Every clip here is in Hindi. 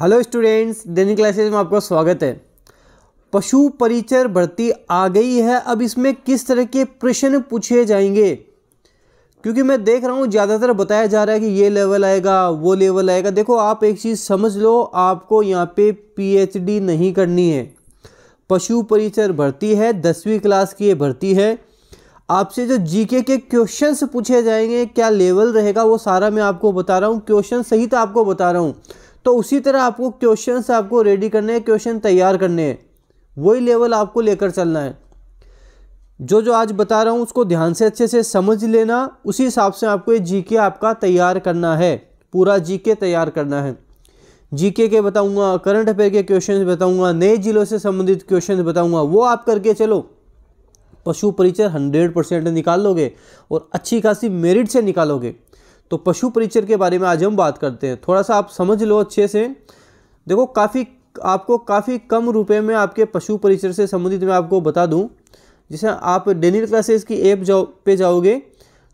हेलो स्टूडेंट्स, दैनिक क्लासेस में आपका स्वागत है। पशु परिचर भर्ती आ गई है। अब इसमें किस तरह के प्रश्न पूछे जाएंगे, क्योंकि मैं देख रहा हूँ ज़्यादातर बताया जा रहा है कि ये लेवल आएगा, वो लेवल आएगा। देखो, आप एक चीज़ समझ लो, आपको यहाँ पे पीएचडी नहीं करनी है। पशु परिचर भर्ती है, 10वीं क्लास की ये भर्ती है। आपसे जो जीके के क्वेश्चंस पूछे जाएंगे, क्या लेवल रहेगा, वो सारा मैं आपको बता रहा हूँ। क्वेश्चन सहित आपको बता रहा हूँ। तो उसी तरह आपको क्वेश्चंस आपको रेडी करने हैं, क्वेश्चन तैयार करने हैं, वही लेवल आपको लेकर चलना है। जो आज बता रहा हूँ उसको ध्यान से अच्छे से समझ लेना। उसी हिसाब से आपको ये जीके आपका तैयार करना है, पूरा जीके तैयार करना है। जीके के बताऊंगा, करंट अफेयर के क्वेश्चन बताऊंगा, नए जिलों से संबंधित क्वेश्चन बताऊंगा, वो आप करके चलो। पशु परिचर 100% निकाल लोगे और अच्छी खासी मेरिट से निकालोगे। तो पशु परिचर के बारे में आज हम बात करते हैं। थोड़ा सा आप समझ लो अच्छे से। देखो, आपको काफ़ी कम रुपए में आपके पशु परिचर से संबंधित मैं आपको बता दूं। जैसे आप दैनिक क्लासेस की ऐप पे जाओगे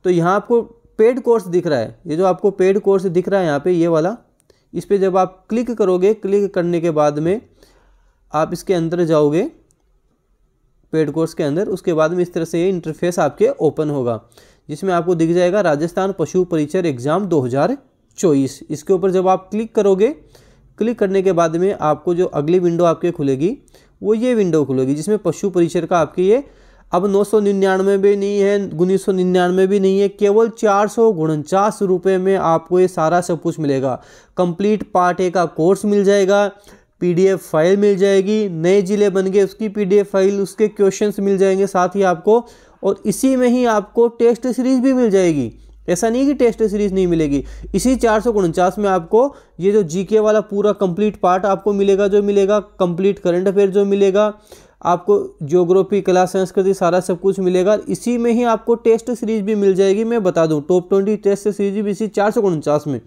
तो यहाँ आपको पेड कोर्स दिख रहा है। ये जो आपको पेड कोर्स दिख रहा है यहाँ पे, ये वाला, इस पर जब आप क्लिक करोगे, क्लिक करने के बाद में आप इसके अंदर जाओगे, पेड कोर्स के अंदर। उसके बाद में इस तरह से ये इंटरफेस आपके ओपन होगा, जिसमें आपको दिख जाएगा राजस्थान पशु परिचर एग्जाम 2024। इसके ऊपर जब आप क्लिक करोगे, क्लिक करने के बाद में आपको जो अगली विंडो आपके खुलेगी, वो ये विंडो खुलेगी, जिसमें पशु परिचर का आपके ये अब 999 भी नहीं है, 1999 भी नहीं है, केवल 449 रुपये में आपको ये सारा सब कुछ मिलेगा। कंप्लीट पार्ट ए का कोर्स मिल जाएगा, पीडीएफ फाइल मिल जाएगी, नए जिले बन गए उसकी पीडीएफ फाइल, उसके क्वेश्चंस मिल जाएंगे साथ ही आपको, और इसी में ही आपको टेस्ट सीरीज भी मिल जाएगी। ऐसा नहीं कि टेस्ट सीरीज नहीं मिलेगी, इसी 449 में आपको ये जो जीके वाला पूरा कंप्लीट पार्ट आपको मिलेगा, जो मिलेगा कंप्लीट करंट अफेयर जो मिलेगा आपको, ज्योग्राफी, कला, संस्कृति, सारा सब कुछ मिलेगा। इसी में ही आपको टेस्ट सीरीज भी मिल जाएगी। मैं बता दूं, टॉप 20 टेस्ट सीरीज भी इसी 449 में।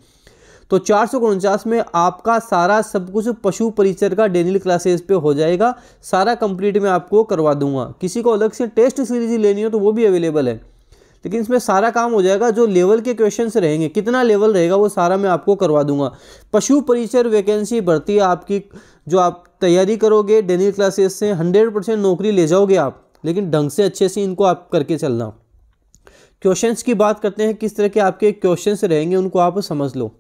तो 449 में आपका सारा सब कुछ पशु परिचर का दैनिक क्लासेस पे हो जाएगा। सारा कंप्लीट मैं आपको करवा दूंगा। किसी को अलग से टेस्ट सीरीज लेनी हो तो वो भी अवेलेबल है, लेकिन इसमें सारा काम हो जाएगा। जो लेवल के क्वेश्चंस रहेंगे, कितना लेवल रहेगा, वो सारा मैं आपको करवा दूंगा। पशु परिचर वैकेंसी भर्ती आपकी, जो आप तैयारी करोगे दैनिक क्लासेस से, 100% नौकरी ले जाओगे आप, लेकिन ढंग से अच्छे से इनको आप करके चलना। क्वेश्चंस की बात करते हैं, किस तरह के आपके क्वेश्चंस रहेंगे उनको आप समझ लो।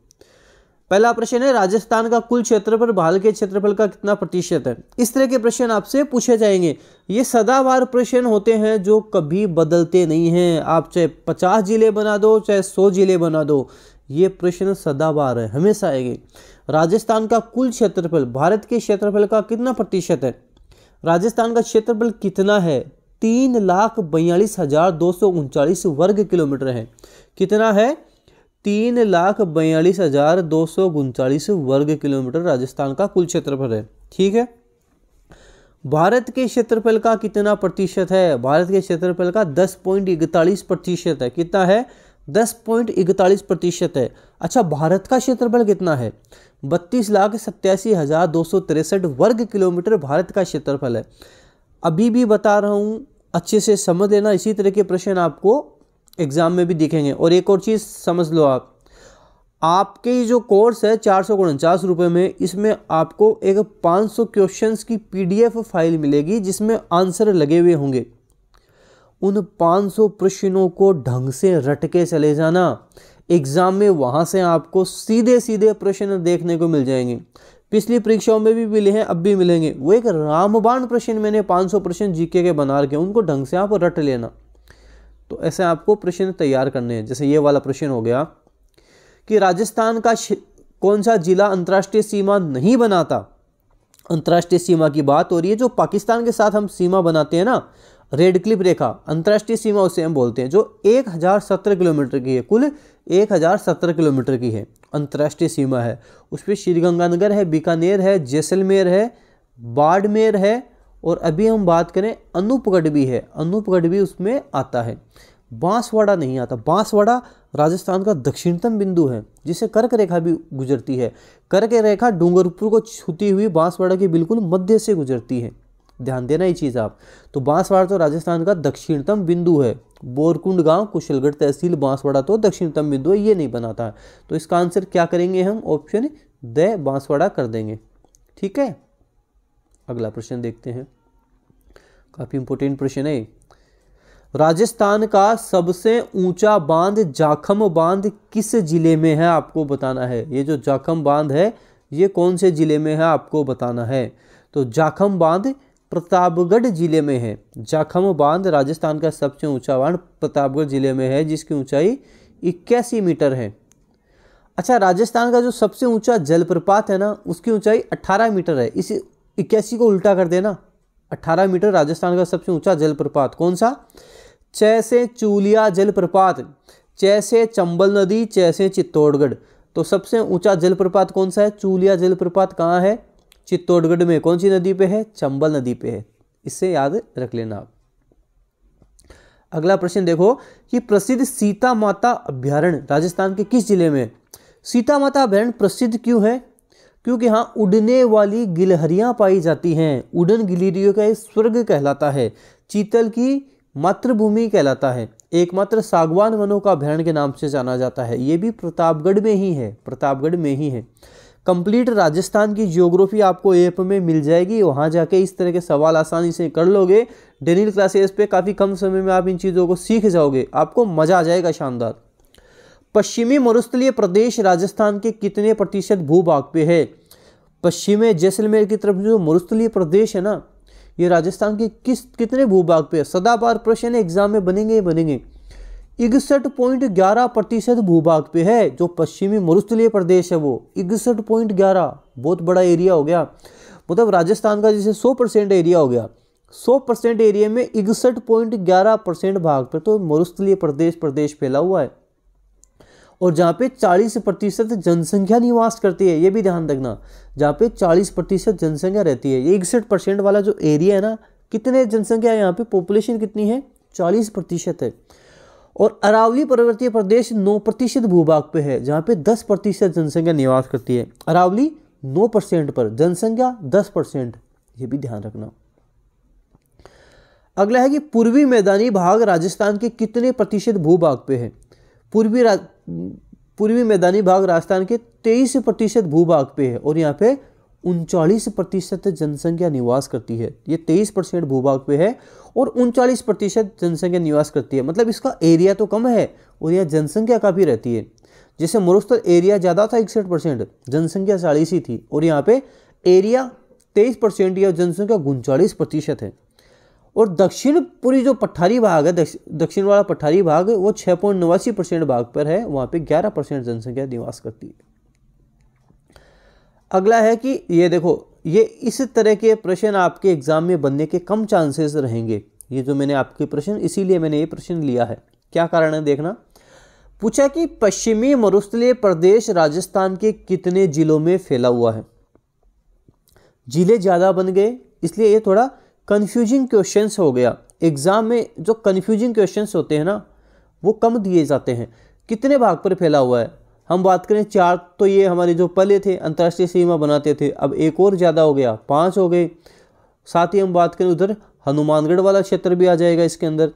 पहला प्रश्न है, राजस्थान का कुल क्षेत्रफल भारत के क्षेत्रफल का कितना प्रतिशत है। इस तरह के प्रश्न आपसे पूछे जाएंगे। ये सदाबहार प्रश्न होते हैं जो कभी बदलते नहीं हैं। आप चाहे 50 जिले बना दो, चाहे 100 जिले बना दो, ये प्रश्न सदाबहार है, हमेशा आएंगे। राजस्थान का कुल क्षेत्रफल भारत के क्षेत्रफल का कितना प्रतिशत है। राजस्थान का क्षेत्रफल कितना है, 3,42,239 वर्ग किलोमीटर है। कितना है, 3,42,239 वर्ग किलोमीटर राजस्थान का कुल क्षेत्रफल है। ठीक है। भारत के क्षेत्रफल का कितना प्रतिशत है। भारत के क्षेत्रफल का 10.41% है। कितना है, 10.41% है। अच्छा, भारत का क्षेत्रफल कितना है, 32,87,263 वर्ग किलोमीटर भारत का क्षेत्रफल है। अभी भी बता रहा हूँ, अच्छे से समझ लेना। इसी तरह के प्रश्न आपको एग्जाम में भी दिखेंगे। और एक और चीज़ समझ लो, आपके ये जो कोर्स है 449 रुपये में, इसमें आपको एक 500 क्वेश्चंस की पीडीएफ फाइल मिलेगी, जिसमें आंसर लगे हुए होंगे। उन 500 प्रश्नों को ढंग से रट के चले जाना। एग्जाम में वहाँ से आपको सीधे सीधे प्रश्न देखने को मिल जाएंगे। पिछली परीक्षाओं में भी मिले हैं, अब भी मिलेंगे। वो एक रामबाण प्रश्न मैंने 500 प्रश्न जीके के बना रखे, उनको ढंग से आप रट लेना। तो ऐसे आपको प्रश्न तैयार करने हैं। जैसे ये वाला प्रश्न हो गया कि राजस्थान का कौन सा जिला अंतर्राष्ट्रीय सीमा नहीं बनाता। अंतर्राष्ट्रीय सीमा की बात हो रही है, जो पाकिस्तान के साथ हम सीमा बनाते हैं ना, रेड क्लिप रेखा, अंतर्राष्ट्रीय सीमा उसे हम बोलते हैं, जो 1017 किलोमीटर की है। कुल 1017 किलोमीटर की है, अंतर्राष्ट्रीय सीमा है। उस पर श्रीगंगानगर है, बीकानेर है, जैसलमेर है, बाड़मेर है, और अभी हम बात करें अनूपगढ़ भी है। अनूपगढ़ भी उसमें आता है। बांसवाड़ा नहीं आता। बांसवाड़ा राजस्थान का दक्षिणतम बिंदु है, जिसे कर्क रेखा भी गुजरती है। कर्क रेखा डूंगरपुर को छूती हुई बांसवाड़ा के बिल्कुल मध्य से गुजरती है। ध्यान देना ये चीज़ आप। तो बांसवाड़ा तो राजस्थान का दक्षिणतम बिंदु है। बोरकुंड गांव, कुशलगढ़ तहसील, बांसवाड़ा तो दक्षिणतम बिंदु है, ये नहीं बनाता है। तो इसका आंसर क्या करेंगे हम, ऑप्शन द बांसवाड़ा कर देंगे। ठीक है, अगला प्रश्न देखते हैं, काफी इंपॉर्टेंट प्रश्न है। राजस्थान का सबसे ऊंचा बांध जाखम बांध किस जिले में है, आपको बताना है। ये जो जाखम बांध है ये कौन से जिले में है, आपको बताना है। तो जाखम बांध प्रतापगढ़ जिले में है। जाखम बांध राजस्थान का सबसे ऊंचा बांध प्रतापगढ़ जिले में है, जिसकी ऊंचाई 81 मीटर है। अच्छा, राजस्थान का जो सबसे ऊंचा जलप्रपात है ना, उसकी ऊंचाई 18 मीटर है। इस 81 को उल्टा कर देना, 18 मीटर राजस्थान का सबसे ऊंचा जलप्रपात कौन सा? च से चूलिया जलप्रपात, च से चंबल नदी, च से चित्तौड़गढ़। तो सबसे ऊंचा जलप्रपात कौन सा है? चूलिया जलप्रपात कहाँ है? चित्तौड़गढ़ में। कौन सी नदी पे है? चंबल नदी पे है। इससे याद रख लेना आप। अगला प्रश्न देखो कि प्रसिद्ध सीता माता अभ्यारण्य राजस्थान के किस जिले में? सीता माता अभ्यारण्य प्रसिद्ध क्यों है? क्योंकि यहाँ उड़ने वाली गिलहरियां पाई जाती हैं। उड़न गिलहरियों का स्वर्ग कहलाता है, चीतल की मातृभूमि कहलाता है, एकमात्र सागवान वनों का अभ्यारण्य के नाम से जाना जाता है। ये भी प्रतापगढ़ में ही है, प्रतापगढ़ में ही है। कंप्लीट राजस्थान की ज्योग्राफी आपको ऐप में मिल जाएगी, वहाँ जाके इस तरह के सवाल आसानी से कर लोगे। डेनियल क्लासेस पे काफ़ी कम समय में आप इन चीज़ों को सीख जाओगे, आपको मज़ा आ जाएगा शानदार। पश्चिमी मरुस्थलीय प्रदेश राजस्थान के कितने प्रतिशत भूभाग पे है? पश्चिमी जैसलमेर की तरफ जो मरुस्थलीय प्रदेश है ना, ये राजस्थान के कितने भूभाग पे है? सदाबहार प्रश्न एग्जाम में बनेंगे ही बनेंगे। 61.11% भूभाग पे है। जो पश्चिमी मरुस्थलीय प्रदेश है वो 61.11, बहुत बड़ा एरिया हो गया। मतलब राजस्थान का जैसे 100% एरिया हो गया, 100% एरिया में 61.11% भाग पर तो मरुस्थलीय प्रदेश फैला हुआ है। और जहाँ पे 40% जनसंख्या निवास करती है, ये भी ध्यान रखना, जहाँ पे 40% जनसंख्या रहती है। ये 61% वाला जो एरिया है ना, कितने जनसंख्या है यहाँ पे? पॉपुलेशन कितनी है? 40% है। और अरावली पर्वतीय प्रदेश 9% भूभाग पे है, जहाँ पे 10% जनसंख्या निवास करती है। अरावली 9% पर, जनसंख्या 10%, ये भी ध्यान रखना। अगला है कि पूर्वी मैदानी भाग राजस्थान के कितने प्रतिशत भूभाग पे है? पूर्वी मैदानी भाग राजस्थान के 23% भूभाग पे है और यहाँ पे 39% जनसंख्या निवास करती है। ये 23% भूभाग पे है और 39% जनसंख्या निवास करती है। मतलब इसका एरिया तो कम है और यहाँ जनसंख्या काफ़ी रहती है। जैसे मरुस्थल एरिया ज़्यादा था 61%, जनसंख्या 40 ही थी, और यहाँ पे एरिया 23% या जनसंख्या 39% है। और दक्षिण पूरी जो पठारी भाग है, दक्षिण वाला पठारी भाग वो 6.89% भाग पर है, वहाँ पे 11% जनसंख्या निवास करती है। अगला है कि ये देखो, ये इस तरह के प्रश्न आपके एग्जाम में बनने के कम चांसेस रहेंगे। ये जो मैंने आपके प्रश्न, इसीलिए मैंने ये प्रश्न लिया है। क्या कारण है देखना। पूछा कि पश्चिमी मरुस्थलीय प्रदेश राजस्थान के कितने जिलों में फैला हुआ है? जिले ज़्यादा बन गए, इसलिए ये थोड़ा कन्फ्यूजिंग क्वेश्चंस हो गया। एग्जाम में जो कन्फ्यूजिंग क्वेश्चंस होते हैं ना, वो कम दिए जाते हैं। कितने भाग पर फैला हुआ है? हम बात करें 4, तो ये हमारे जो पहले थे अंतर्राष्ट्रीय सीमा बनाते थे, अब एक और ज़्यादा हो गया, 5 हो गए। साथ ही हम बात करें उधर हनुमानगढ़ वाला क्षेत्र भी आ जाएगा इसके अंदर,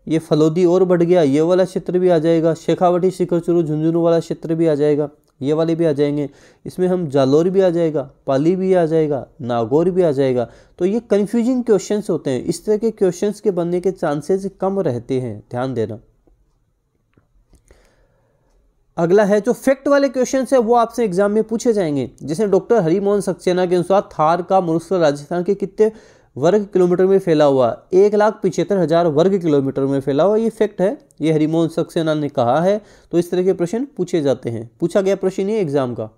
ये फलोदी और बढ़ गया, ये वाला क्षेत्र भी आ जाएगा, शेखावटी शिखर चूरू झुंझुनू वाला क्षेत्र भी आ जाएगा, ये वाले भी आ जाएंगे। इसमें हम जालोर भी आ जाएगा, पाली भी आ जाएगा, नागौर भी आ जाएगा। तो ये कन्फ्यूजिंग क्वेश्चंस होते हैं, इस तरह के क्वेश्चंस के बनने के चांसेस कम रहते हैं, ध्यान देना। अगला है जो फैक्ट वाले क्वेश्चंस है वो आपसे एग्जाम में पूछे जाएंगे। जैसे डॉक्टर हरिमोहन सक्सेना के अनुसार थार का मरुस्थल राजस्थान के कितने वर्ग किलोमीटर में फैला हुआ? 1,75,000 वर्ग किलोमीटर में फैला हुआ। ये फैक्ट है, ये हरिमोहन सक्सेना ने कहा है। तो इस तरह के प्रश्न पूछे जाते हैं, पूछा गया प्रश्न ये एग्जाम का।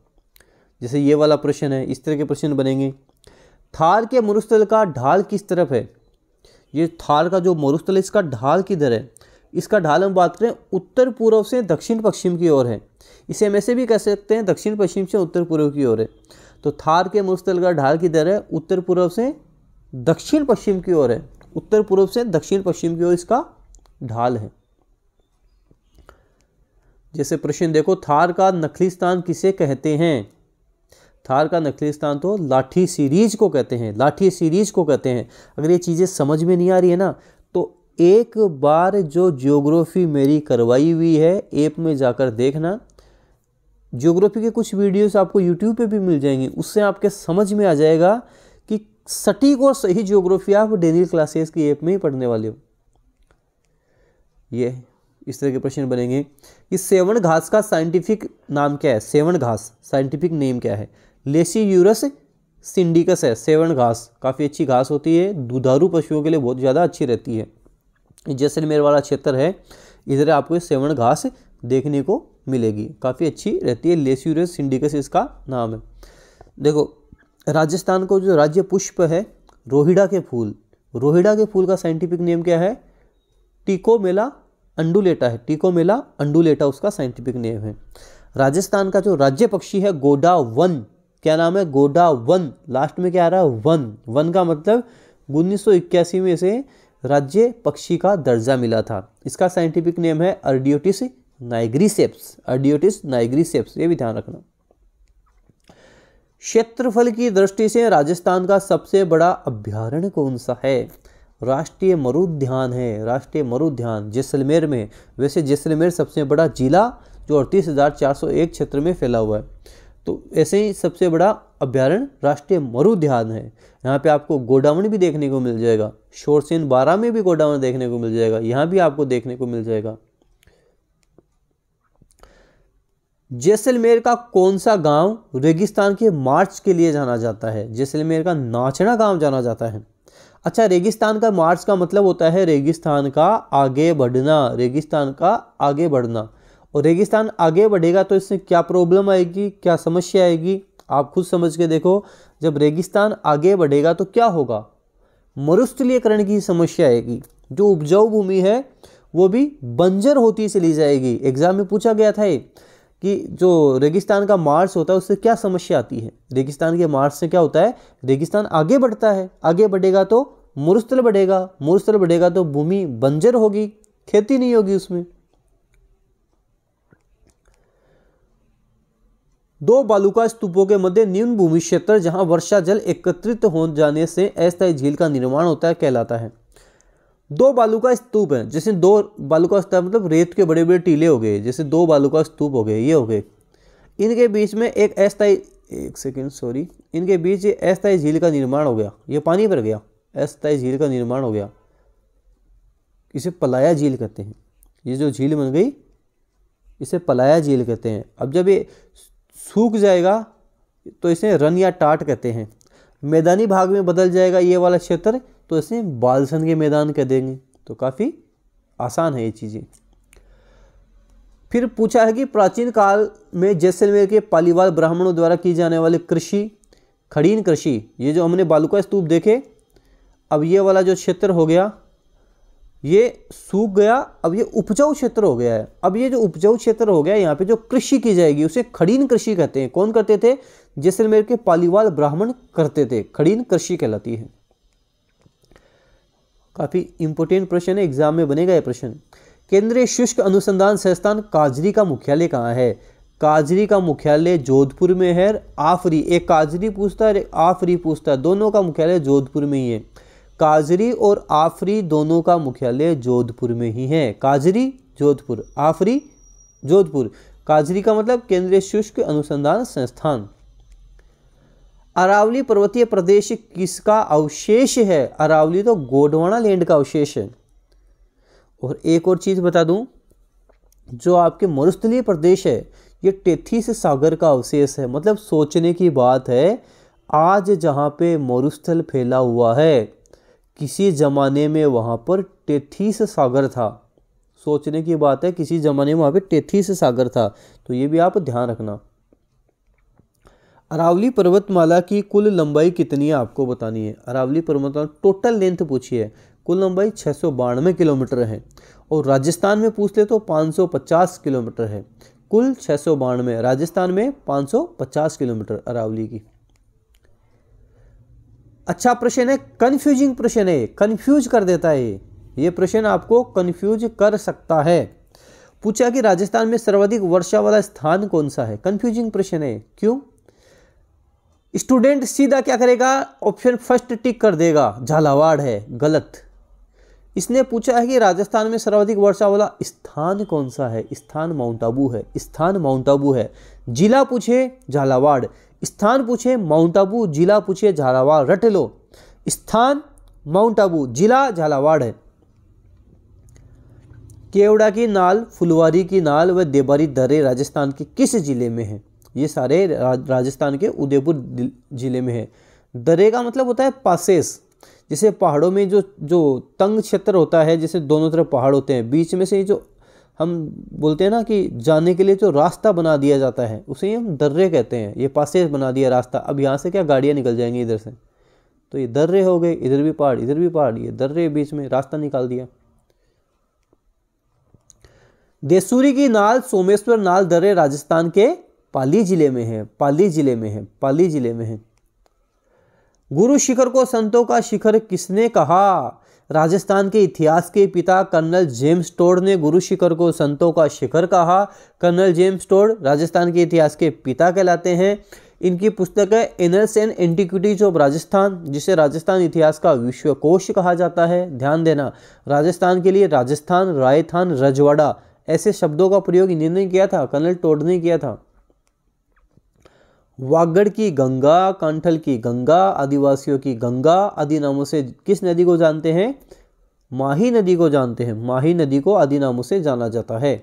जैसे ये वाला प्रश्न है, इस तरह के प्रश्न बनेंगे। थार के मरुस्थल का ढाल किस तरफ है? ये थार का जो मरुस्थल है इसका ढाल किधर है? इसका ढाल हम बात करें उत्तर पूर्व से दक्षिण पश्चिम की ओर है। इसे हम ऐसे भी कह सकते हैं दक्षिण पश्चिम से उत्तर पूर्व की ओर है। तो थार के मरुस्थल का ढाल किधर है? उत्तर पूर्व से दक्षिण पश्चिम की ओर है। उत्तर पूर्व से दक्षिण पश्चिम की ओर इसका ढाल है। जैसे प्रश्न देखो, थार का नखली स्थान किसे कहते हैं? थार का नखली स्थान तो लाठी सीरीज को कहते हैं, लाठी सीरीज को कहते हैं। अगर ये चीज़ें समझ में नहीं आ रही है ना, तो एक बार जो ज्योग्राफी मेरी करवाई हुई है ऐप में जाकर देखना, ज्योग्राफी के कुछ वीडियोस आपको यूट्यूब पे भी मिल जाएंगे, उससे आपके समझ में आ जाएगा कि सटीक और सही ज्योग्राफी आप डेली क्लासेस की ऐप में ही पढ़ने वाले हो। ये इस तरह के प्रश्न बनेंगे कि सेवन घास का साइंटिफिक नाम क्या है। सेवन घास साइंटिफिक नेम क्या है। लेसियूरस सिंडिकस है सेवन घास, काफ़ी अच्छी घास होती है, दुधारू पशुओं के लिए बहुत ज़्यादा अच्छी रहती है। जैसलमेर वाला क्षेत्र है, इधर आपको सेवन घास देखने को मिलेगी, काफ़ी अच्छी रहती है। लेसियूरस सिंडिकस इसका नाम है। देखो राजस्थान को जो राज्य पुष्प है रोहिड़ा के फूल, रोहिड़ा के फूल का साइंटिफिक नेम क्या है। टिकोमेला अंडुलेटा है, टिकोमेला अंडुलेटा उसका साइंटिफिक नेम है। राजस्थान का जो राज्य पक्षी है गोडा वन, क्या नाम है, गोडा वन, लास्ट में क्या आ रहा है, वन। वन का मतलब 1981 में इसे राज्य पक्षी का दर्जा मिला था। इसका साइंटिफिक नेम है अर्डियोटिस नाइग्रीसेप्स, अर्डियोटिस नाइग्रीसेप्स, ये भी ध्यान रखना। क्षेत्रफल की दृष्टि से राजस्थान का सबसे बड़ा अभ्यारण्य कौन सा है। राष्ट्रीय मरुद्यान है, राष्ट्रीय मरुद्यान जैसलमेर में। वैसे जैसलमेर सबसे बड़ा जिला जो 38,401 क्षेत्र में फैला हुआ है, तो ऐसे ही सबसे बड़ा अभ्यारण्य राष्ट्रीय मरुद्यान है। यहाँ पे आपको गोडावण भी देखने को मिल जाएगा, शोरसेन 12 में भी गोडावण देखने को मिल जाएगा, यहाँ भी आपको देखने को मिल जाएगा। जैसलमेर का कौन सा गांव रेगिस्तान के मार्च के लिए जाना जाता है। जैसलमेर का नाचना गांव जाना जाता है। अच्छा, रेगिस्तान का मार्च का मतलब होता है रेगिस्तान का आगे बढ़ना, रेगिस्तान का आगे बढ़ना। और रेगिस्तान आगे बढ़ेगा तो इससे क्या प्रॉब्लम आएगी, क्या समस्या आएगी, आप खुद समझ के देखो। जब रेगिस्तान आगे बढ़ेगा तो क्या होगा, मरुस्थलीकरण की समस्या आएगी। जो उपजाऊ भूमि है वो भी बंजर होती चली जाएगी। एग्जाम में पूछा गया था कि जो रेगिस्तान का मार्च होता है उससे क्या समस्या आती है। रेगिस्तान के मार्च से क्या होता है, रेगिस्तान आगे बढ़ता है, आगे बढ़ेगा तो मरुस्थल बढ़ेगा, मरुस्थल बढ़ेगा तो भूमि बंजर होगी, खेती नहीं होगी उसमें। दो बालुका स्तूपों के मध्य निम्न भूमि क्षेत्र जहां वर्षा जल एकत्रित हो जाने से अस्थायी झील का निर्माण होता है कहलाता है। दो बालुका स्तूप हैं, जैसे दो बालुका स्तूप मतलब रेत के बड़े बड़े टीले हो गए, जैसे दो बालुका स्तूप हो गए, ये हो गए। इनके बीच में एक अस्थायी, एक सेकेंड सॉरी, इनके बीच अस्थायी झील का निर्माण हो गया, ये पानी भर गया, अस्थायी झील का निर्माण हो गया, इसे पलाया झील कहते हैं। ये जो झील बन गई इसे पलाया झील कहते हैं। अब जब ये सूख जाएगा तो इसे रन या टाट कहते हैं। मैदानी भाग में बदल जाएगा ये वाला क्षेत्र तो इसे बालसन के मैदान कह देंगे। तो काफ़ी आसान है ये चीज़ें। फिर पूछा है कि प्राचीन काल में जैसलमेर के पालीवाल ब्राह्मणों द्वारा की जाने वाली कृषि, खड़ीन कृषि, ये जो हमने बालुका स्तूप देखे, अब ये वाला जो क्षेत्र हो गया ये सूख गया, अब ये उपजाऊ क्षेत्र हो गया है। अब ये जो उपजाऊ क्षेत्र हो गया यहाँ पे जो कृषि की जाएगी उसे खड़ीन कृषि कहते हैं। कौन करते थे, जैसलमेर के पालीवाल ब्राह्मण करते थे, खड़ीन कृषि कहलाती है। काफी इंपोर्टेंट प्रश्न है, एग्जाम में बनेगा ये प्रश्न। केंद्रीय शुष्क अनुसंधान संस्थान काजरी का मुख्यालय कहाँ है। काजरी का मुख्यालय जोधपुर में है। आफरी, एक काजरी पूछता है एक आफरी पूछता है, दोनों का मुख्यालय जोधपुर में ही है। काजरी और आफरी दोनों का मुख्यालय जोधपुर में ही है। काजरी जोधपुर, आफरी जोधपुर। काजरी का मतलब केंद्रीय शुष्क अनुसंधान संस्थान। अरावली पर्वतीय प्रदेश किसका अवशेष है। अरावली तो गोंडवाना लैंड का अवशेष है। और एक और चीज बता दूं, जो आपके मरुस्थलीय प्रदेश है ये टेथीस सागर का अवशेष है। मतलब सोचने की बात है, आज जहाँ पे मरुस्थल फैला हुआ है किसी जमाने में वहाँ पर टेथीस सागर था। सोचने की बात है, किसी जमाने में वहाँ पे टेथीस सागर था। तो ये भी आप ध्यान रखना। अरावली पर्वतमाला की कुल लंबाई कितनी है आपको बतानी है। अरावली पर्वतमाला टोटल लेंथ पूछी है, कुल लंबाई 692 किलोमीटर है। और राजस्थान में पूछ ले तो 550 किलोमीटर है। कुल 692, राजस्थान में 550 किलोमीटर अरावली की। अच्छा प्रश्न है, कंफ्यूजिंग प्रश्न है, कंफ्यूज कर देता है ये प्रश्न आपको कंफ्यूज कर सकता है। पूछा कि राजस्थान में सर्वाधिक वर्षा वाला स्थान कौन सा है। कंफ्यूजिंग प्रश्न है, क्यों। स्टूडेंट सीधा क्या करेगा, ऑप्शन फर्स्ट टिक कर देगा, झालावाड़ है, गलत। इसने पूछा है कि राजस्थान में सर्वाधिक वर्षा वाला स्थान कौन सा है। स्थान माउंट आबू है। स्थान माउंट आबू है। जिला पूछे झालावाड़, स्थान पूछे माउंट आबू, जिला पूछे झालावाड़। रट लो, स्थान माउंट आबू, जिला झालावाड़ है। केवड़ा की नाल, फुलवारी की नाल व देबारी दर्रे राजस्थान के किस जिले में है। ये सारे राजस्थान के उदयपुर जिले में है। दर्रे का मतलब होता है पासेस, जैसे पहाड़ों में जो तंग क्षेत्र होता है, जैसे दोनों तरफ पहाड़ होते हैं, बीच में से जो हम बोलते हैं ना कि जाने के लिए जो रास्ता बना दिया जाता है उसे हम दर्रे कहते हैं। ये पासेस बना दिया रास्ता, अब यहाँ से क्या गाड़ियाँ निकल जाएंगी इधर से, तो ये दर्रे हो गए। इधर भी पहाड़, इधर भी पहाड़, ये दर्रे बीच में रास्ता निकाल दिया। देसूरी की नाल, सोमेश्वर नाल दर्रे राजस्थान के पाली जिले में है। पाली जिले में है। पाली जिले में है। गुरु शिखर को संतों का शिखर किसने कहा। राजस्थान के इतिहास के पिता कर्नल जेम्स टोड ने गुरु शिखर को संतों का शिखर कहा। कर्नल जेम्स टोड राजस्थान के इतिहास के पिता कहलाते हैं। इनकी पुस्तक है annuls and antiquities of Rajasthan, जिसे राजस्थान इतिहास का विश्वकोश कहा जाता है। ध्यान देना, राजस्थान के लिए राजस्थान, रायथान, रजवाड़ा ऐसे शब्दों का प्रयोग इन्होंने किया था, कर्नल टोड ने किया था। वागड़ की गंगा, कांठल की गंगा, आदिवासियों की गंगा आदि नामों से किस नदी को जानते हैं। माही नदी को जानते हैं। माही नदी को आदि नामों से जाना जाता है।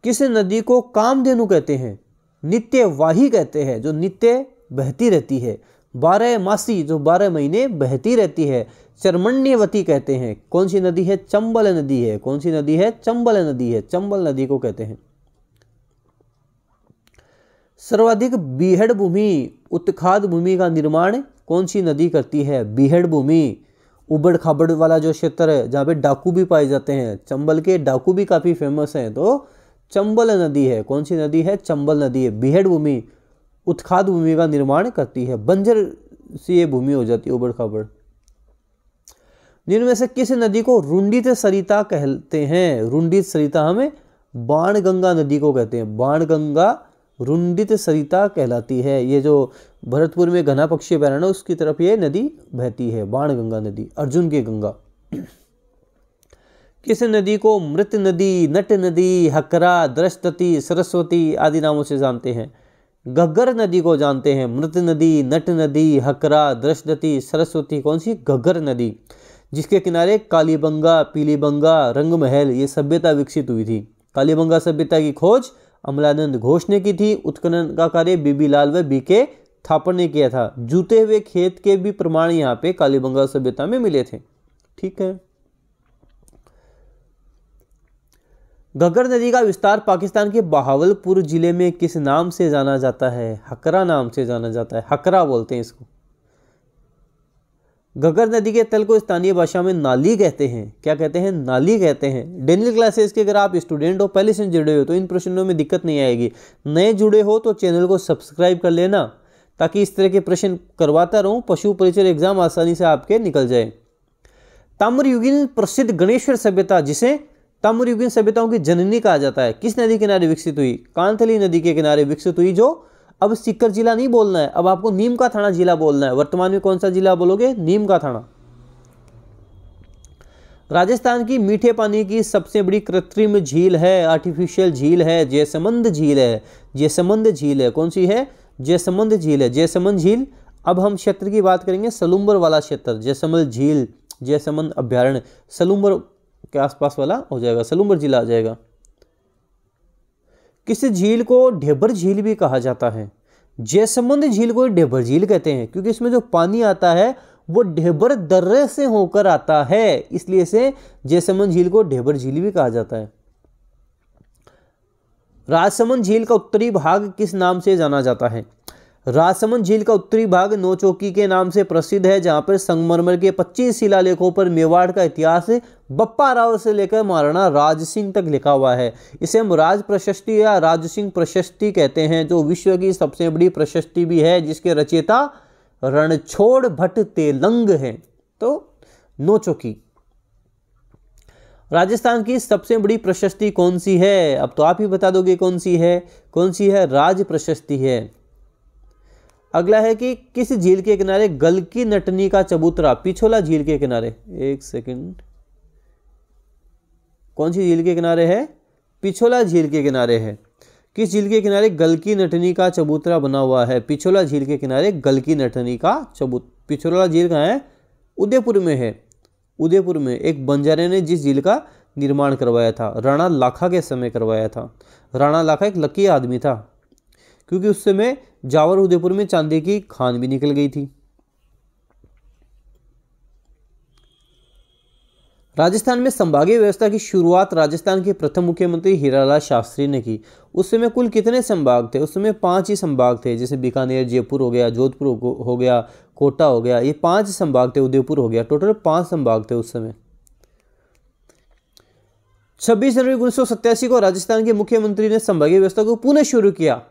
किस नदी को कामधेनु कहते हैं। नित्यवाही कहते हैं, जो नित्य बहती रहती है। 12 मासी, जो 12 महीने बहती रहती है। चर्मण्यवती कहते हैं। कौन सी नदी है। चंबल नदी है। कौन सी नदी है। चंबल नदी है। चंबल नदी को कहते हैं। सर्वाधिक बीहड़ भूमि, उत्खाद भूमि का निर्माण कौन सी नदी करती है। बीहड़ भूमि, उबड़ खाबड़ वाला जो क्षेत्र है जहाँ पे डाकू भी पाए जाते हैं, चंबल के डाकू भी काफ़ी फेमस हैं, तो चंबल नदी है। कौन सी नदी है। चंबल नदी है। बीहड़ भूमि उत्खाद भूमि का निर्माण करती है। बंजर सी ये भूमि हो जाती है, उबड़ खाबड़। जिनमें से किस नदी को रुंडित सरिता कहते हैं। रुंडित सरिता हमें बाणगंगा नदी को कहते हैं। बाणगंगा रुंडित सरिता कहलाती है। ये जो भरतपुर में घना पक्षी अभयारण्य उसकी तरफ ये नदी बहती है, बाणगंगा नदी, अर्जुन की गंगा। किस नदी को मृत नदी, नट नदी, हकरा, दृष्टति, सरस्वती आदि नामों से जानते हैं। घग्गर नदी को जानते हैं। मृत नदी, नट नदी, हकरा, दृष्टति, सरस्वती। कौन सी। घग्गर नदी, जिसके किनारे कालीबंगा, पीलीबंगा, रंगमहल ये सभ्यता विकसित हुई थी। कालीबंगा सभ्यता की खोज अमलानंद घोष ने की थी। उत्खनन का कार्य बीबी लाल व बीके थापर ने किया था। जूते हुए खेत के भी प्रमाण यहाँ पे कालीबंगा सभ्यता में मिले थे। ठीक है। घग्गर नदी का विस्तार पाकिस्तान के बहावलपुर जिले में किस नाम से जाना जाता है। हकरा नाम से जाना जाता है। हकरा बोलते हैं इसको। घग्गर नदी के तल को स्थानीय भाषा में नाली कहते हैं। क्या कहते हैं। नाली कहते हैं। डेली क्लासेस के अगर आप स्टूडेंट हो, पहले से जुड़े हो, तो इन प्रश्नों में दिक्कत नहीं आएगी। नए जुड़े हो तो चैनल को सब्सक्राइब कर लेना, ताकि इस तरह के प्रश्न करवाता रहूं, पशु परिचय एग्जाम आसानी से आपके निकल जाए। ताम्रयुगीन प्रसिद्ध गणेश्वर सभ्यता, जिसे ताम्रयुगीन सभ्यताओं की जननी कहा जाता है, किस नदी किनारे विकसित हुई। कांथली नदी के किनारे विकसित हुई। जो अब सीकर जिला नहीं बोलना है, अब आपको नीम का थाना जिला बोलना है। वर्तमान में कौन सा जिला बोलोगे। नीम का थाना। राजस्थान की मीठे पानी की सबसे बड़ी कृत्रिम झील है, आर्टिफिशियल झील है, जयसमंद झील है। जयसमंद झील है। कौन सी है। जयसमंद झील है। जयसमंद झील। अब हम क्षेत्र की बात करेंगे, सलूम्बर वाला क्षेत्र। जयसमंद झील, जयसमंद अभ्यारण्य सलूम्बर के आसपास वाला हो जाएगा, सलूम्बर जिला आ जाएगा। किस झील को ढेबर झील भी कहा जाता है। जयसमंद झील को ढेबर झील कहते हैं, क्योंकि इसमें जो पानी आता है वो ढेबर दर्रे से होकर आता है, इसलिए इसे जयसमंद झील को ढेबर झील भी कहा जाता है। राजसमंद झील का उत्तरी भाग किस नाम से जाना जाता है। राजसमंद झील का उत्तरी भाग नौचौकी के नाम से प्रसिद्ध है, जहां पर संगमरमर के 25 शिलालेखों पर मेवाड़ का इतिहास बप्पा राव से लेकर महाराणा राज सिंह तक लिखा हुआ है। इसे हम राज प्रशस्ति या राज सिंह प्रशस्ति कहते हैं, जो विश्व की सबसे बड़ी प्रशस्ति भी है, जिसके रचयिता रणछोड़ भट्ट तेलंग हैं। तो नौचौकी। राजस्थान की सबसे बड़ी प्रशस्ति कौन सी है। अब तो आप ही बता दोगे कौन सी है। कौन सी है। राज प्रशस्ति है। अगला है कि किस झील के किनारे गलकी नटनी का चबूतरा? पिछोला झील के किनारे। एक सेकंड, कौन सी झील के किनारे है? पिछोला झील के किनारे है। किस झील के किनारे गलकी नटनी का चबूतरा बना हुआ है? पिछोला झील के किनारे गलकी नटनी का पिछोला झील कहाँ है? उदयपुर में है। उदयपुर में एक बंजारे ने जिस झील का निर्माण करवाया था, राणा लाखा के समय करवाया था। राणा लाखा एक लकी आदमी था, क्योंकि उस समय जावर उदयपुर में चांदी की खान भी निकल गई थी। राजस्थान में संभागीय व्यवस्था की शुरुआत राजस्थान के प्रथम मुख्यमंत्री हीरालाल शास्त्री ने की। उस समय कुल कितने संभाग थे? उस समय 5 ही संभाग थे, जैसे बीकानेर, जयपुर हो गया, जोधपुर हो गया, कोटा हो गया, ये 5 संभाग थे। उदयपुर हो गया, टोटल 5 संभाग थे उस समय। 26 जनवरी 1987 को राजस्थान के मुख्यमंत्री ने संभागीय व्यवस्था को पुनः शुरू किया,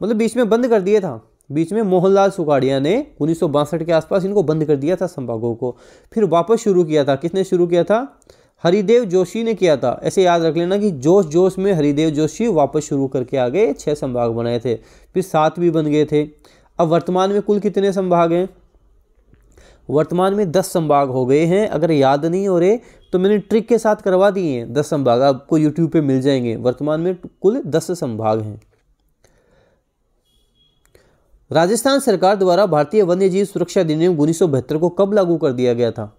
मतलब बीच में बंद कर दिया था। बीच में मोहनलाल सुखाड़िया ने 1962 के आसपास इनको बंद कर दिया था संभागों को, फिर वापस शुरू किया था। किसने शुरू किया था? हरिदेव जोशी ने किया था। ऐसे याद रख लेना कि जोश जोश में हरिदेव जोशी वापस शुरू करके आ गए। 6 संभाग बनाए थे, फिर 7 भी बन गए थे। अब वर्तमान में कुल कितने संभाग हैं? वर्तमान में 10 संभाग हो गए हैं। अगर याद नहीं हो रहे तो मैंने ट्रिक के साथ करवा दिए हैं। 10 संभाग आपको यूट्यूब पे मिल जाएंगे। वर्तमान में कुल 10 संभाग हैं। राजस्थान सरकार द्वारा भारतीय वन्यजीव सुरक्षा अधिनियम 1972 को कब लागू कर दिया गया था?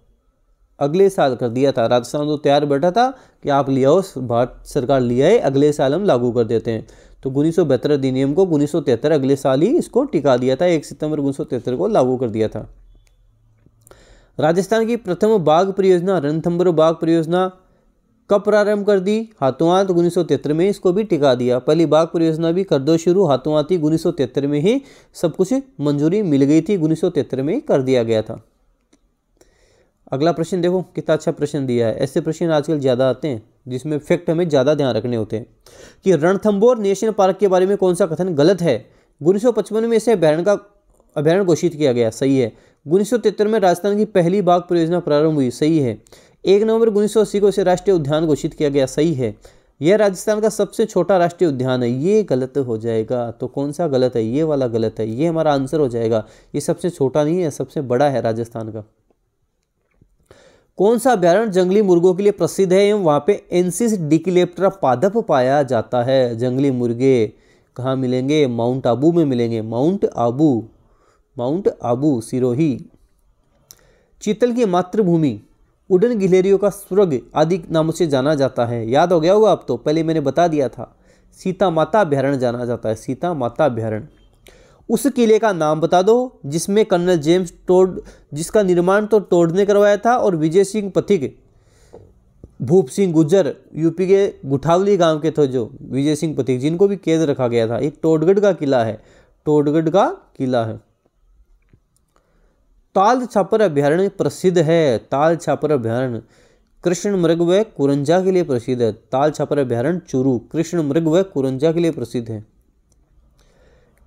अगले साल कर दिया था। राजस्थान तो तैयार बैठा था कि आप ले आओ, भारत सरकार ले आए, अगले साल हम लागू कर देते हैं। तो 1972 अधिनियम को 1973 अगले साल ही इसको टिका दिया था। 1 सितंबर 1973 को लागू कर दिया था। राजस्थान की प्रथम बाघ परियोजना रणथंभौर बाघ परियोजना कब प्रारंभ कर दी? हाथों-हाथ 1973 में इसको भी टिका दिया। पहली बाघ परियोजना भी कर दो शुरू, हाथों-हाथ ही 1973 में ही सब कुछ मंजूरी मिल गई थी। 1973 में ही कर दिया गया था। अगला प्रश्न देखो, कितना अच्छा प्रश्न दिया है। ऐसे प्रश्न आजकल ज़्यादा आते हैं जिसमें फैक्ट हमें ज़्यादा ध्यान रखने होते हैं। कि रणथंभौर नेशनल पार्क के बारे में कौन सा कथन गलत है? 1955 में इसे अभ्यारण्य घोषित किया गया, सही है। 1973 में राजस्थान की पहली बाघ परियोजना प्रारंभ हुई, सही है। 1 नवंबर 1980 को इसे राष्ट्रीय उद्यान घोषित किया गया, सही है। यह राजस्थान का सबसे छोटा राष्ट्रीय उद्यान है, ये गलत हो जाएगा। तो कौन सा गलत है? ये वाला गलत है, ये हमारा आंसर हो जाएगा। ये सबसे छोटा नहीं है, सबसे बड़ा है राजस्थान का। कौन सा अभ्यारण्य जंगली मुर्गों के लिए प्रसिद्ध है एवं वहाँ पे एंसिस डिकिलेप्टरा पादप पाया जाता है? जंगली मुर्गे कहाँ मिलेंगे? माउंट आबू में मिलेंगे। माउंट आबू सिरोही। चीतल की मातृभूमि उड़न गिलहरियों का स्वर्ग आदि नामों से जाना जाता है। याद हो गया होगा अब तो, पहले मैंने बता दिया था। सीता माता अभ्यारण्य जाना जाता है, सीता माता अभ्यारण्य। उस किले का नाम बता दो जिसमें कर्नल जेम्स टोड, जिसका निर्माण तो टोड ने करवाया था, और विजय सिंह पथिक, भूप सिंह गुज्जर यूपी के गुठावली गांव के थे जो विजय सिंह पथिक, जिनको भी कैद रखा गया था। एक टोडगढ़ का किला है, टोडगढ़ का किला है। ताल छापर अभ्यारण्य प्रसिद्ध है। ताल छापर अभ्यारण्य कृष्ण मृग व कुरंजा के लिए प्रसिद्ध है। ताल छापर अभ्यारण्य चूरू कृष्ण मृग व कुरंजा के लिए प्रसिद्ध है।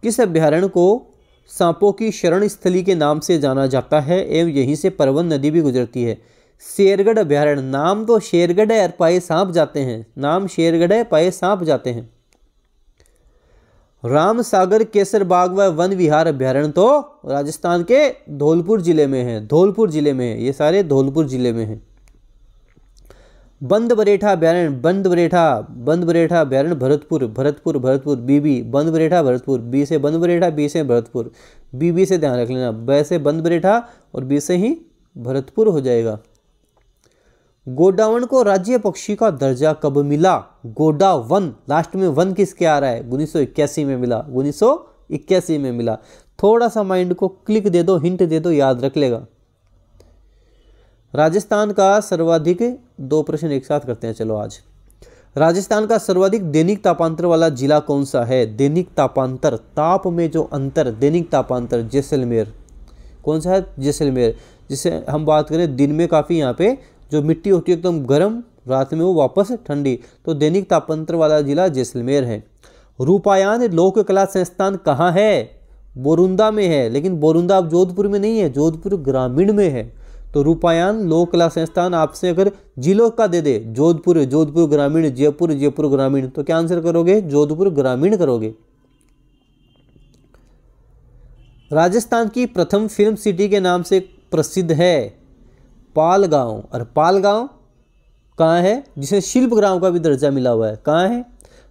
किस अभ्यारण्य को सांपों की शरण स्थली के नाम से जाना जाता है एवं यहीं से परवन नदी भी गुजरती है? शेरगढ़ अभ्यारण्य। नाम तो शेरगढ़ है, पाए सांप जाते हैं। नाम शेरगढ़ है, पाए सांप जाते हैं। राम सागर केसर बाग व वन विहार अभ्यारण्य तो राजस्थान के धौलपुर जिले में है। धौलपुर जिले में है, ये सारे धौलपुर जिले में है। बंद बरेठा अभ्यारण्य, बंद बरेठा अभ्यारण्य भरतपुर बीबी, बंद बरेठा भरतपुर, बी से बंद बरेठा, बी से भरतपुर, बीबी से ध्यान रख लेना, ब से बंद बरेठा और बी से ही भरतपुर हो जाएगा। गोडावन को राज्य पक्षी का दर्जा कब मिला? गोडावन, लास्ट में वन किसके आ रहा है? 1981 में मिला। 1981 में मिला। थोड़ा सा माइंड को क्लिक दे दो, हिंट दे दो, याद रख लेगा। राजस्थान का सर्वाधिक, 2 प्रश्न एक साथ करते हैं चलो आज। राजस्थान का सर्वाधिक दैनिक तापांतर वाला जिला कौन सा है? दैनिक तापांतर, ताप में जो अंतर, दैनिक तापांतर जैसलमेर। कौन सा है? जैसलमेर। जिसे हम बात करें दिन में काफ़ी यहाँ पे जो मिट्टी होती है एकदम गर्म, रात में वो वापस ठंडी, तो दैनिक तापांतर वाला जिला जैसलमेर है। रूपायन लोक कला संस्थान कहाँ है? बोरुंदा में है, लेकिन बोरुंदा अब जोधपुर में नहीं है, जोधपुर ग्रामीण में है। तो रूपायन लोक कला संस्थान आपसे अगर जिलों का दे दे, जोधपुर ग्रामीण, जयपुर ग्रामीण, तो क्या आंसर करोगे? जोधपुर ग्रामीण करोगे। राजस्थान की प्रथम फिल्म सिटी के नाम से प्रसिद्ध है पाल गांव। और पाल गांव कहाँ है, जिसे शिल्प ग्राम का भी दर्जा मिला हुआ है, कहाँ है,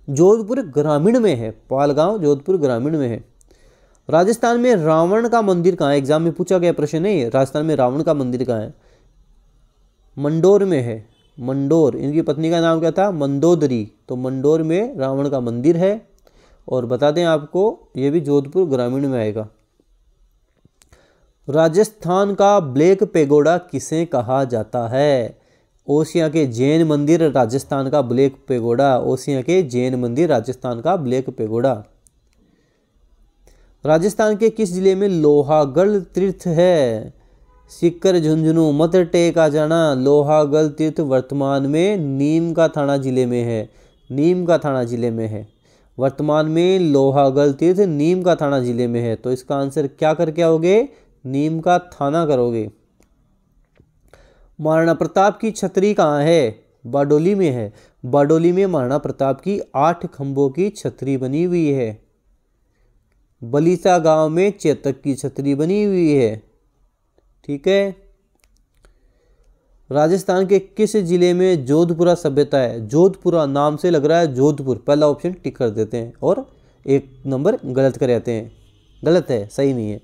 जोधपुर ग्रामीण में है। पाल गांव जोधपुर ग्रामीण में है। राजस्थान में रावण का मंदिर कहाँ है, एग्जाम में पूछा गया प्रश्न है। राजस्थान में रावण का मंदिर कहाँ है, मंडोर में है। मंडोर, इनकी पत्नी का नाम क्या था, मंदोदरी। तो मंडोर में रावण का मंदिर है। और बता दें आपको, ये भी जोधपुर ग्रामीण में आएगा। राजस्थान का ब्लैक पेगोडा किसे कहा जाता है, ओसिया के जैन मंदिर राजस्थान का ब्लैक पेगोडा। ओसिया के जैन मंदिर राजस्थान का ब्लैक पेगोडा। राजस्थान के किस जिले में लोहागढ़ तीर्थ है, सिक्कर झुंझुनू मत टेका जाना। लोहागढ़ तीर्थ वर्तमान में नीम का थाना जिले में है। नीम का थाना जिले में है। वर्तमान में लोहागढ़ तीर्थ नीम का थाना जिले में है। तो इसका आंसर क्या करके आओगे, नीम का थाना करोगे। महाराणा प्रताप की छतरी कहाँ है, बारडोली में है। बारडोली में महाराणा प्रताप की 8 खंभों की छतरी बनी हुई है। बलीसा गांव में चेतक की छतरी बनी हुई है। ठीक है। राजस्थान के किस जिले में जोधपुरा सभ्यता है, जोधपुरा नाम से लग रहा है जोधपुर, पहला ऑप्शन टिक कर देते हैं और 1 नंबर गलत कर जाते हैं। गलत है, सही नहीं है।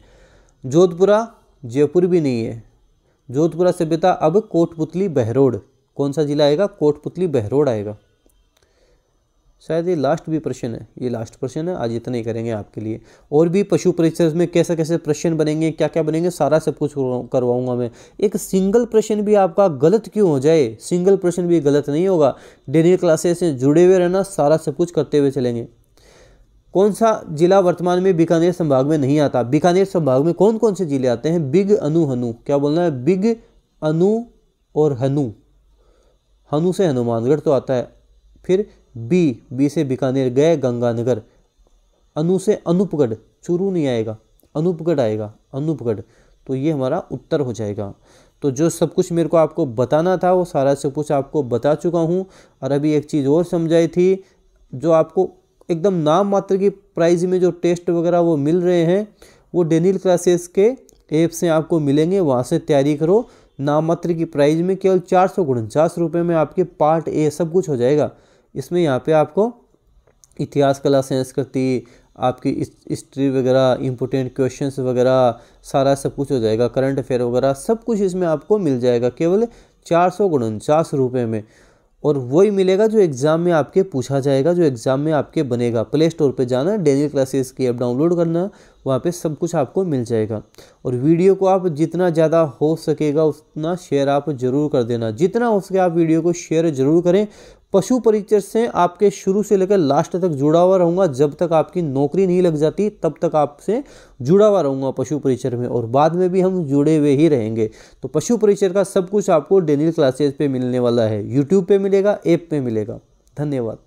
जोधपुरा जयपुर भी नहीं है। जोधपुरा सभ्यता अब कोटपुतली बहरोड, कौन सा जिला आएगा, कोटपुतली बहरोड आएगा। शायद ये लास्ट भी प्रश्न है, ये लास्ट प्रश्न है, आज इतना ही करेंगे आपके लिए। और भी पशु परीक्षा में कैसे कैसे प्रश्न बनेंगे, क्या क्या बनेंगे, सारा सब कुछ करवाऊंगा मैं। एक सिंगल प्रश्न भी आपका गलत क्यों हो जाए, सिंगल प्रश्न भी गलत नहीं होगा। डेली क्लासेस से जुड़े हुए रहना, सारा सब कुछ करते हुए चलेंगे। कौन सा जिला वर्तमान में बीकानेर संभाग में नहीं आता, बीकानेर संभाग में कौन कौन से जिले आते हैं, बिग, अनु, हनु। क्या बोलना है, बिग, अनु और हनु। हनु से हनुमानगढ़ तो आता है। फिर बी से बीकानेर गए गंगानगर। अनु से अनूपगढ़, चूरू नहीं आएगा, अनूपगढ़ आएगा, अनूपगढ़। तो ये हमारा उत्तर हो जाएगा। तो जो सब कुछ मेरे को आपको बताना था वो सारा सब कुछ आपको बता चुका हूँ। और अभी एक चीज़ और समझाई थी, जो आपको एकदम नाम मात्र की प्राइस में जो टेस्ट वगैरह वो मिल रहे हैं, वो डेनियल क्लासेस के ऐप से आपको मिलेंगे, वहाँ से तैयारी करो। नाम मात्र की प्राइस में केवल 449 रुपये में आपके पार्ट ए सब कुछ हो जाएगा। इसमें यहाँ पे आपको इतिहास, कला, संस्कृति, आपकी हिस्ट्री वगैरह, इम्पोर्टेंट क्वेश्चंस वगैरह सारा सब कुछ हो जाएगा। करंट अफेयर वगैरह सब कुछ इसमें आपको मिल जाएगा केवल 449 रुपये में। और वही मिलेगा जो एग्ज़ाम में आपके पूछा जाएगा, जो एग्ज़ाम में आपके बनेगा। प्ले स्टोर पे जाना, डेनियल क्लासेस की ऐप डाउनलोड करना, वहाँ पे सब कुछ आपको मिल जाएगा। और वीडियो को आप जितना ज़्यादा हो सकेगा उतना शेयर आप जरूर कर देना, जितना हो सके आप वीडियो को शेयर जरूर करें। पशु परिचर से आपके शुरू से लेकर लास्ट तक जुड़ा हुआ रहूँगा। जब तक आपकी नौकरी नहीं लग जाती तब तक आपसे जुड़ा हुआ रहूँगा पशु परिचर में, और बाद में भी हम जुड़े हुए ही रहेंगे। तो पशु परिचर का सब कुछ आपको डेनियल क्लासेस पे मिलने वाला है, यूट्यूब पे मिलेगा, ऐप पे मिलेगा। धन्यवाद।